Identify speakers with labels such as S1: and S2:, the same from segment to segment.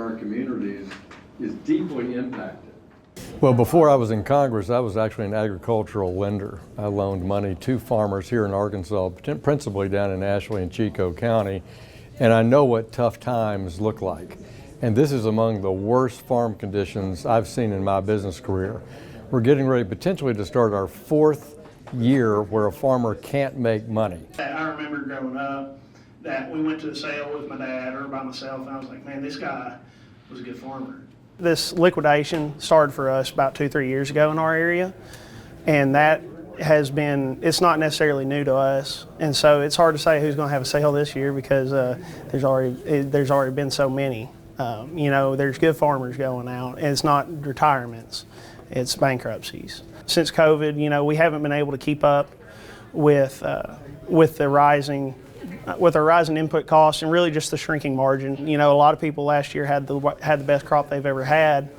S1: our communities is deeply impacted.
S2: Well, before I was in Congress, I was actually an agricultural lender. I loaned money to farmers here in Arkansas, principally down in Ashley and Chico County, and I know what tough times look like. And this is among the worst farm conditions I've seen in my business career. We're getting ready potentially to start our 4th year where a farmer can't make money.
S3: I remember growing up that we went to a sale with my dad or by myself, and I was like, man, this guy was a good farmer. This liquidation started for us about 2-3 years ago in our area, and that has been, it's not necessarily new to us, and so it's hard to say who's going to have a sale this year because there's already been so many. You know, there's good farmers going out, and it's not retirements, it's bankruptcies. Since COVID, you know, we haven't been able to keep up with the rising input costs and really just the shrinking margin. You know, a lot of people last year had the best crop they've ever had,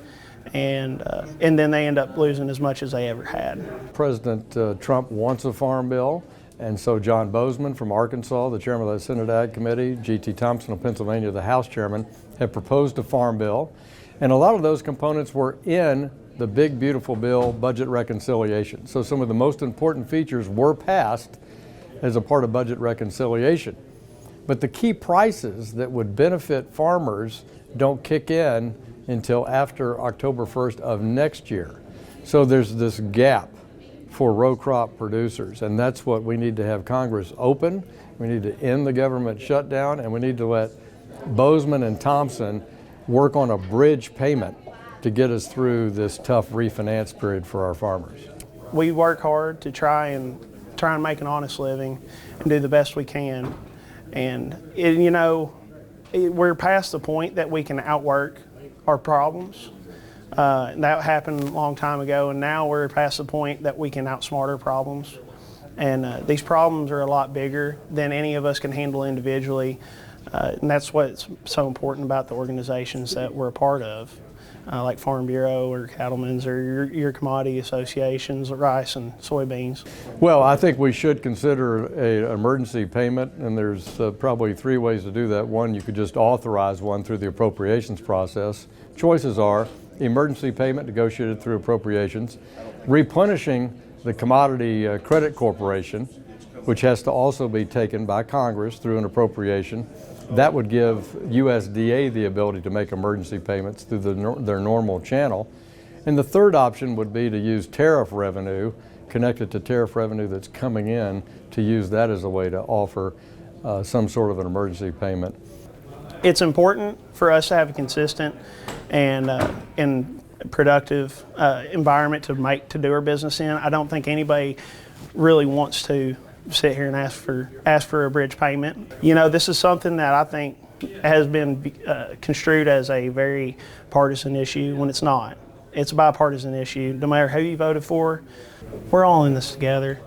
S3: and then they end up losing as much as they ever had.
S2: President Trump wants a farm bill, and so John Bozeman from Arkansas, the chairman of the Senate Ag Committee, G.T. Thompson of Pennsylvania, the House chairman, have proposed a farm bill, and a lot of those components were in the big beautiful bill budget reconciliation. So some of the most important features were passed as a part of budget reconciliation. But the key prices that would benefit farmers don't kick in until after October 1st of next year. So there's this gap for row crop producers, and that's what we need to have Congress open. We need to end the government shutdown, and we need to let Bozeman and Thompson work on a bridge payment to get us through this tough refinance period for our farmers.
S3: We work hard to try and make an honest living and do the best we can. And we're past the point that we can outwork our problems. That happened a long time ago, and now we're past the point that we can outsmart our problems. And these problems are a lot bigger than any of us can handle individually. And that's what's so important about the organizations that we're a part of. Like Farm Bureau or Cattlemen's or your commodity associations, rice and soybeans?
S2: Well, I think we should consider an emergency payment, and there's probably 3 ways to do that. One, you could just authorize one through the appropriations process. Choices are emergency payment negotiated through appropriations, replenishing the Commodity Credit Corporation, which has to also be taken by Congress through an appropriation. That would give USDA the ability to make emergency payments through their normal channel. And the third option would be to use tariff revenue, connected to tariff revenue that's coming in, to use that as a way to offer some sort of an emergency payment.
S3: It's important for us to have a consistent and productive environment to do our business in. I don't think anybody really wants to sit here and ask for a bridge payment. You know, this is something that I think has been construed as a very partisan issue when it's not. It's a bipartisan issue. No matter who you voted for, we're all in this together.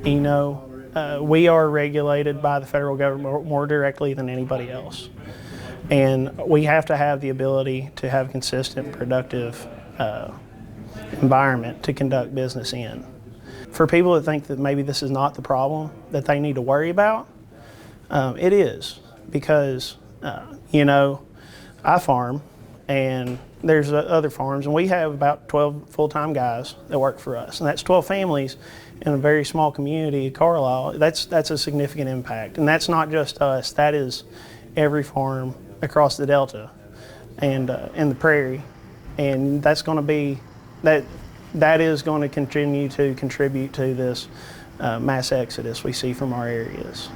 S3: You know, we are regulated by the federal government more directly than anybody else. And we have to have the ability to have a consistent, productive environment to conduct business in. For people that think that maybe this is not the problem that they need to worry about, it is, because, you know, I farm and there's other farms, and we have about 12 full-time guys that work for us, and that's 12 families in a very small community, Carlisle. That's a significant impact, and that's not just us, that is every farm across the Delta and in the Prairie, and that's going to be, that is going to continue to contribute to this mass exodus we see from our areas.